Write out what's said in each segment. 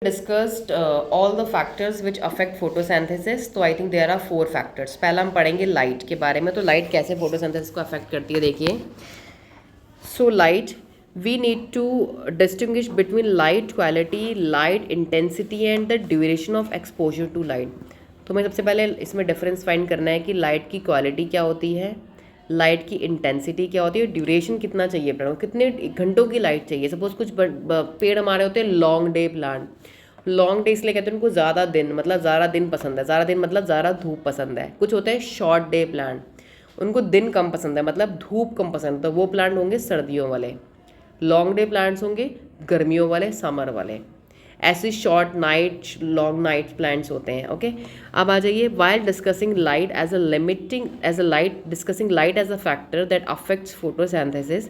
Discussed all the factors which affect photosynthesis. तो I think there are 4 factors. पहला हम पढ़ेंगे लाइट के बारे में। तो लाइट कैसे फोटोसिंथेसिस को अफेक्ट करती है, देखिए। So light, we need to distinguish between light quality, light intensity and the duration of exposure to light. तो हमें सबसे पहले इसमें डिफरेंस फाइंड करना है कि लाइट की क्वालिटी क्या होती है, लाइट की इंटेंसिटी क्या होती है, ड्यूरेशन कितना चाहिए पेड़ को, कितने घंटों की लाइट चाहिए। सपोज कुछ पेड़ हमारे होते हैं long day plant. Long day इसलिए कहते हैं उनको ज़्यादा दिन, मतलब ज़्यादा दिन पसंद है, ज़्यादा दिन मतलब ज़्यादा धूप पसंद है। कुछ होते हैं शॉर्ट डे प्लांट, उनको दिन कम पसंद है, मतलब धूप कम पसंद है, तो वो प्लांट होंगे सर्दियों वाले। लॉन्ग डे प्लांट्स होंगे गर्मियों वाले, समर वाले। ऐसे short night, long night plants होते हैं। ओके, अब आ जाइए। While discussing light as a limiting as a light discussing light as a factor that affects photosynthesis,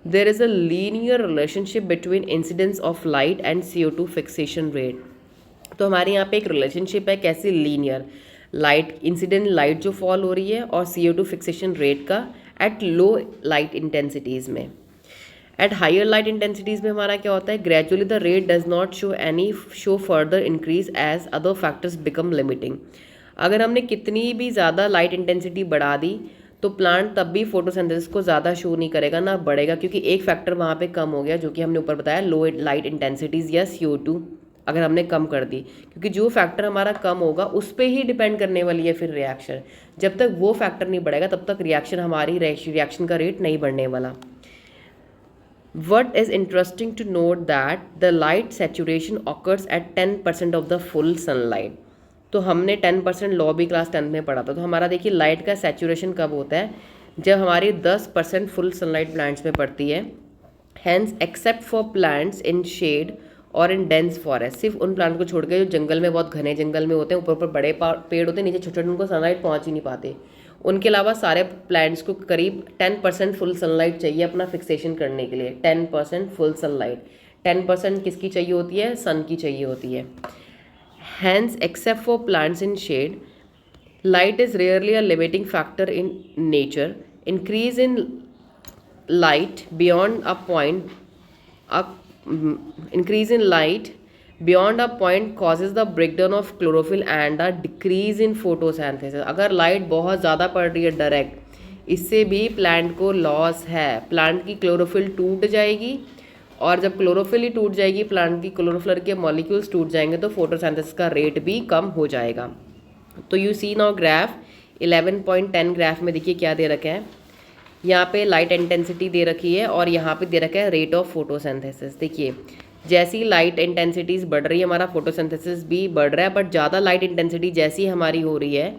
there is a linear relationship between incidence of light and CO2 fixation rate। तो हमारे यहाँ पे एक relationship है, कैसी? Linear. Light incident light जो फॉल हो रही है और CO2 फिक्सेशन रेट का एट लो लाइट इंटेंसिटीज़ में। एट हायर लाइट इंटेंसिटीज़ में हमारा क्या होता है? Gradually the rate does not show further increase as other factors become limiting. अगर हमने कितनी भी ज़्यादा लाइट इंटेंसिटी बढ़ा दी तो प्लांट तब भी फोटोसिंथेसिस को ज़्यादा शो नहीं करेगा, ना बढ़ेगा, क्योंकि एक फैक्टर वहाँ पे कम हो गया, जो कि हमने ऊपर बताया, लो लाइट इंटेंसिटीज़ या CO2 अगर हमने कम कर दी। क्योंकि जो फैक्टर हमारा कम होगा उस पर ही डिपेंड करने वाली है फिर रिएक्शन। जब तक वो फैक्टर नहीं बढ़ेगा तब तक रिएक्शन का रेट नहीं बढ़ने वाला। What is interesting to note that the light saturation occurs at 10% of the full sunlight। तो हमने 10% लॉ भी क्लास 10th में पढ़ा था। तो हमारा देखिए लाइट का सैचुरेशन कब होता है? जब हमारी 10% फुल सनलाइट प्लांट्स में पड़ती है। Hence except for plants in shade और इन डेंस फॉरेस्ट, सिर्फ उन प्लांट को छोड़ के जो जंगल में, बहुत घने जंगल में होते हैं, ऊपर ऊपर बड़े पेड़ होते हैं, नीचे छोटे छोटे, उनको सनलाइट पहुंच ही नहीं पाते। उनके अलावा सारे प्लांट्स को करीब 10% फुल सनलाइट चाहिए अपना फिक्सेशन करने के लिए। 10% फुल सनलाइट, 10% किसकी चाहिए होती है? सन की चाहिए होती है। Hence except for plants in shade, light is rarely a limiting factor in nature। Increase in light beyond a point, increase in light beyond a point causes the breakdown of chlorophyll and a decrease in photosynthesis। अगर light बहुत ज़्यादा पड़ रही है direct, इससे भी plant को loss है। प्लांट की क्लोरोफिल टूट जाएगी, और जब क्लोरोफिल ही टूट जाएगी, प्लांट की क्लोरोफिल के मॉलिक्यूल्स टूट जाएंगे, तो फोटोसिंथेसिस का रेट भी कम हो जाएगा। तो you see now graph 11.10 graph में देखिए क्या दे रखा है। यहाँ पे लाइट इंटेंसिटी दे रखी है और यहाँ पे दे रखा है रेट ऑफ फोटोसिंथेसिस। देखिए जैसी लाइट इंटेंसिटीज़ बढ़ रही है, हमारा फोटोसिंथेसिस भी बढ़ रहा है, बट ज़्यादा लाइट इंटेंसिटी जैसी हमारी हो रही है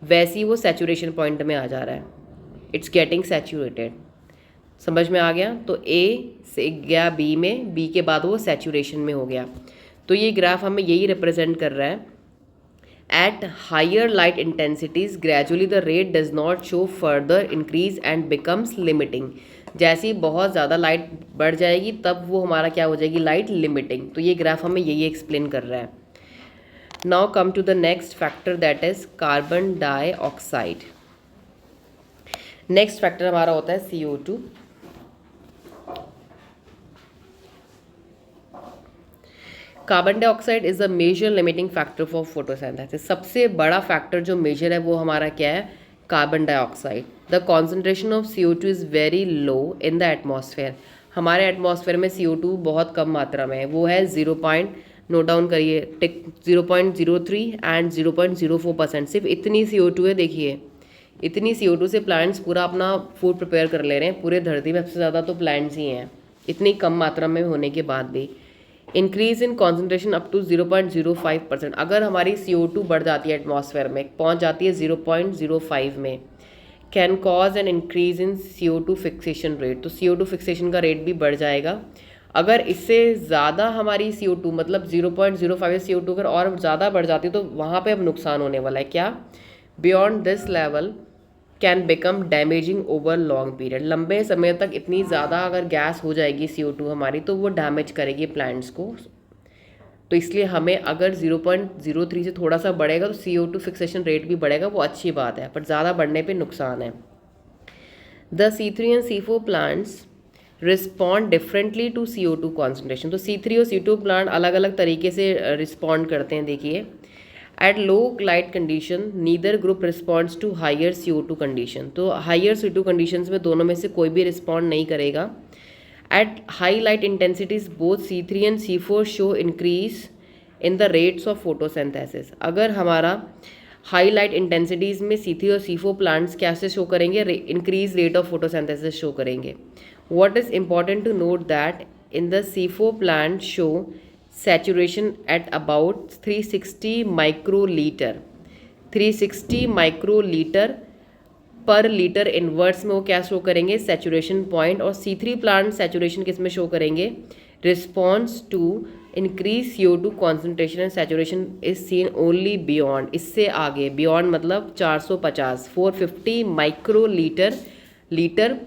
वैसी वो सैचुरेशन पॉइंट में आ जा रहा है। It's getting saturated. समझ में आ गया? तो A से गया B में, B के बाद वो सैचुरेशन में हो गया। तो ये ग्राफ हमें यही रिप्रेजेंट कर रहा है। At higher light intensities, gradually the rate does not show further increase and becomes limiting। जैसी बहुत ज़्यादा लाइट बढ़ जाएगी तब वो हमारा क्या हो जाएगी? Light limiting. तो ये ग्राफ हमें यही एक्सप्लेन कर रहा है। Now come to the next factor, that is carbon dioxide. Next factor हमारा होता है CO2। Carbon dioxide is a major limiting factor for photosynthesis. सबसे बड़ा फैक्टर जो मेजर है वो हमारा क्या है? Carbon dioxide. The concentration of CO2 is very low in the atmosphere. हमारे एटमॉस्फेयर में CO2 बहुत कम मात्रा में है, वो है 0 पॉइंट, नोट डाउन करिए, 0.03 एंड 0.04%। सिर्फ इतनी CO2 है। देखिए इतनी CO2 से प्लांट्स पूरा अपना फूड प्रिपेयर कर ले रहे हैं। पूरे धरती में सबसे ज़्यादा तो प्लांट्स ही हैं, इतनी कम मात्रा में होने के बाद भी। Increase in concentration up to 0.05%। अगर हमारी CO2 बढ़ जाती है, एटमॉस्फेयर में पहुंच जाती है 0.05 में, can cause an increase in CO2 fixation rate. तो CO2 फिक्सेशन का रेट भी बढ़ जाएगा। अगर इससे ज़्यादा हमारी CO2, मतलब 0.05 CO2 अगर और ज़्यादा बढ़ जाती है तो वहाँ पे अब नुकसान होने वाला है। क्या? Beyond this level can become damaging over long period. लंबे समय तक इतनी ज़्यादा अगर गैस हो जाएगी CO2 हमारी, तो वो डैमेज करेगी प्लांट्स को। तो इसलिए हमें अगर 0.03 से थोड़ा सा बढ़ेगा तो CO2 फिक्सेशन रेट भी बढ़ेगा, वो अच्छी बात है, पर ज़्यादा बढ़ने पे नुकसान है। The C3 and C4 plants respond differently to CO2 concentration. तो C3 और C2 प्लांट अलग अलग तरीके से रिस्पॉन्ड करते हैं। देखिए, at low light condition neither group responds to higher CO2 condition. तो हायर CO2 कंडीशंस में दोनों में से कोई भी रिस्पॉन्ड नहीं करेगा। At high light intensities both C3 and C4 show increase in the rates of photosynthesis. अगर हमारा हाई लाइट इंटेंसिटीज़ में C3 और C4 प्लांट्स कैसे शो करेंगे, increase rate of photosynthesis show करेंगे। What is important to note that in the C4 plant show saturation at about 360 microliter 360 microlitre per litre inverse में वो क्या show करेंगे, saturation point. और C3 plant saturation किस में show करेंगे, response to increase CO2 concentration and saturation is seen only beyond, इससे आगे, बियॉन्ड मतलब 450 माइक्रोलीटर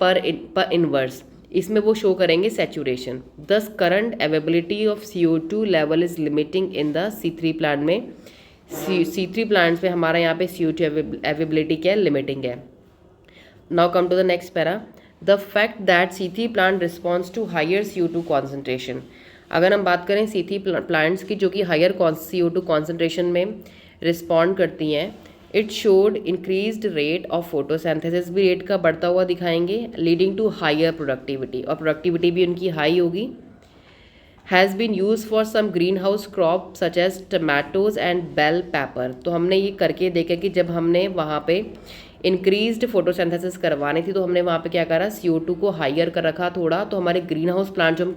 पर इनवर्स, इसमें वो शो करेंगे सैचुरेशन। दस current availability of CO2 level is limiting in the C3 plant में। C3 प्लांट्स में हमारा यहाँ पे CO2 अवेबिलिटी क्या है, लिमिटिंग है। Now come to the next para, the fact that C3 plant response to higher CO2 concentration. अगर हम बात करें C3 प्लांट्स की जो कि हायर CO2 कॉन्सेंट्रेशन में रिस्पॉन्ड करती हैं, it showed increased rate of photosynthesis, भी रेट का बढ़ता हुआ दिखाएंगे, लीडिंग टू हायर प्रोडक्टिविटी, और प्रोडक्टिविटी भी उनकी हाई होगी। Has been use for some greenhouse crop such as tomatoes and bell pepper. तो हमने ये करके देखा कि जब हमने वहाँ पे इंक्रीज्ड फोटोसिंथेसिस करवानी थी तो हमने वहाँ पे क्या करा, CO2 को हायर कर रखा थोड़ा। तो हमारे ग्रीन हाउस प्लांट जो हम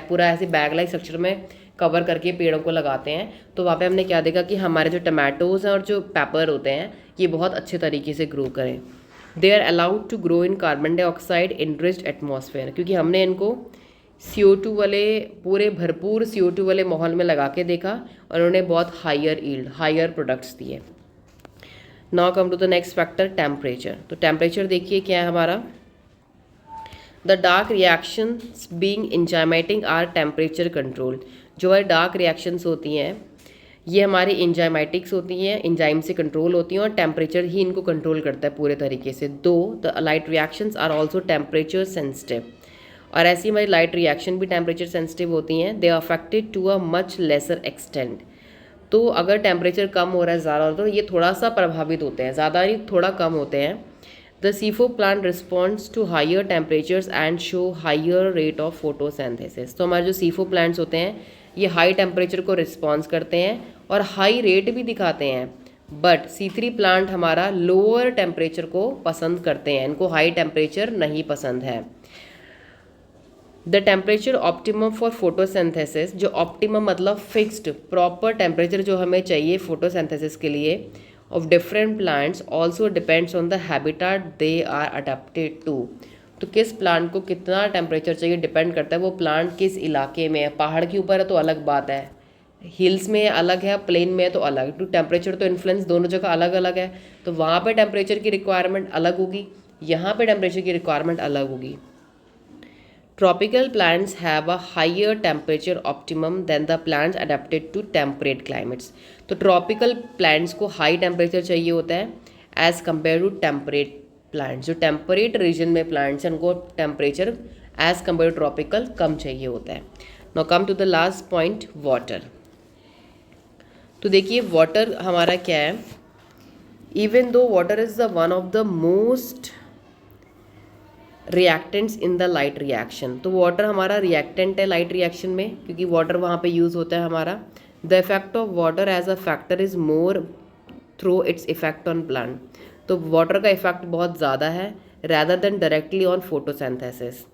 पूरा ऐसे बैग लाइक स्ट्रक्चर में कवर करके पेड़ों को लगाते हैं, तो वहाँ पे हमने क्या देखा कि हमारे जो टमाटोज़ हैं और जो पेपर होते हैं ये बहुत अच्छे तरीके से ग्रो करें। They are allowed to grow in carbon dioxide enriched atmosphere, क्योंकि हमने इनको CO2 वाले पूरे भरपूर CO2 वाले माहौल में लगा के देखा और उन्होंने बहुत हायर ईल्ड, हायर प्रोडक्ट्स दिए। Now come to the next factor, temperature. तो टेम्परेचर देखिए क्या है हमारा, the dark reactions being enzymatic are temperature control. जो हमारी डार्क रिएक्शंस होती हैं ये हमारी एंजाइमेटिक्स होती हैं, एंजाइम से कंट्रोल होती हैं और टेम्परेचर ही इनको कंट्रोल करता है पूरे तरीके से। Though the light reactions are also temperature sensitive, और ऐसी हमारी लाइट रिएक्शन भी टेम्परेचर सेंसिटिव होती हैं। They are affected to a much lesser extent. तो अगर टेम्परेचर कम हो रहा है ज़्यादा तो ये थोड़ा सा प्रभावित होते हैं, ज़्यादा नहीं थोड़ा कम होते हैं। The C4 plant responds to higher temperatures and show higher rate of photosynthesis. तो हमारे जो C4 प्लांट्स होते हैं ये हाई टेम्परेचर को रिस्पॉन्स करते हैं और हाई रेट भी दिखाते हैं, बट C3 प्लांट हमारा लोअर टेम्परेचर को पसंद करते हैं, इनको हाई टेम्परेचर नहीं पसंद है। The temperature optimum for photosynthesis, जो ऑप्टिमम मतलब फिक्स्ड प्रॉपर टेम्परेचर जो हमें चाहिए फोटोसिंथेसिस के लिए of different plants also depends on the habitat they are adapted to. तो किस प्लांट को कितना टेम्परेचर चाहिए डिपेंड करता है वो प्लांट किस इलाके में है। पहाड़ के ऊपर है तो अलग बात है, हिल्स में अलग है, प्लेन में है तो अलग। तो टेम्परेचर तो इन्फ्लुएंस दोनों जगह अलग अलग है, तो वहाँ पे टेम्परेचर की रिक्वायरमेंट अलग होगी, यहाँ पे टेम्परेचर की रिक्वायरमेंट अलग होगी। Tropical plants have a higher temperature optimum than the plants adapted to temperate climates. तो ट्रॉपिकल प्लांट्स को हाई टेम्परेचर चाहिए होता है as compare to temperate plants. जो टेम्परेट रीजन में प्लांट्स हैं उनको temperature as compare to tropical कम चाहिए होता है। Now come to the last point, water. तो देखिए वाटर हमारा क्या है, even though water is the one of the most reactants in the light reaction. तो वाटर हमारा रिएक्टेंट है लाइट रिएक्शन में, क्योंकि वाटर वहाँ पे यूज़ होता है हमारा। The effect of water as a factor is more through its effect on plant. तो वाटर का इफेक्ट बहुत ज़्यादा है rather than directly on photosynthesis.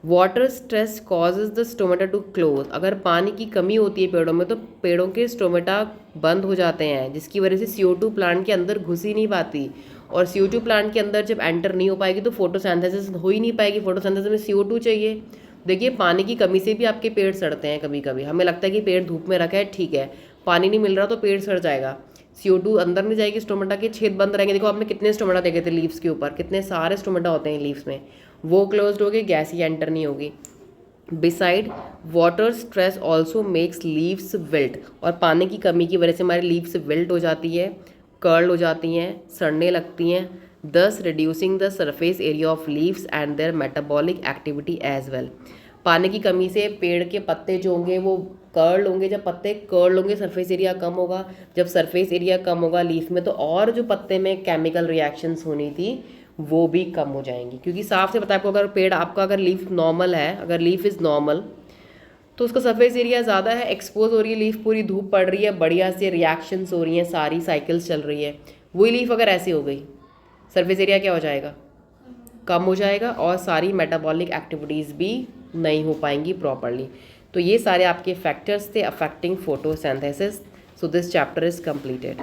Water stress causes the stomata to close. अगर पानी की कमी होती है पेड़ों में तो पेड़ों के स्टोमेटा बंद हो जाते हैं, जिसकी वजह से CO2 प्लांट के अंदर घुस ही नहीं पाती, और CO2 प्लांट के अंदर जब एंटर नहीं हो पाएगी तो फोटोसिंथेसिस हो ही नहीं पाएगी। फोटोसिंथेसिस में CO2 चाहिए। देखिए पानी की कमी से भी आपके पेड़ सड़ते हैं कभी कभी। हमें लगता है कि पेड़ धूप में रखा है, ठीक है, पानी नहीं मिल रहा तो पेड़ सड़ जाएगा, CO2 अंदर नहीं जाएगी, स्टोमेटा के छेद बंद रहेंगे। देखो आपने कितने स्टोमेटा देखे थे लीव्स के ऊपर, कितने सारे स्टोमेटा होते हैं लीव्स में, वो क्लोज्ड हो गए, गैस ही एंटर नहीं होगी। Beside water stress also makes leaves wilt, और पानी की कमी की वजह से हमारी लीव्स विल्ट हो जाती है, कर्ल हो जाती हैं, सड़ने लगती हैं, thus reducing the surface area of leaves and their metabolic activity as well। पानी की कमी से पेड़ के पत्ते जो होंगे वो कर्ल होंगे, जब पत्ते कर्ल होंगे सरफेस एरिया कम होगा, जब सरफेस एरिया कम होगा लीफ में तो और जो पत्ते में केमिकल रिएक्शंस होनी थी वो भी कम हो जाएंगी। क्योंकि साफ से पता है आपको, अगर पेड़ आपका अगर लीफ नॉर्मल है, अगर लीफ इज़ नॉर्मल तो उसका सरफेस एरिया ज़्यादा है, एक्सपोज हो रही है लीफ, पूरी धूप पड़ रही है, बढ़िया से रिएक्शंस हो रही हैं, सारी साइकिल्स चल रही है। वही लीफ अगर ऐसी हो गई सरफेस एरिया क्या हो जाएगा, कम हो जाएगा और सारी मेटाबॉलिक एक्टिविटीज़ भी नहीं हो पाएंगी प्रॉपरली। तो ये सारे आपके फैक्टर्स थे affecting photosynthesis. So this chapter is completed.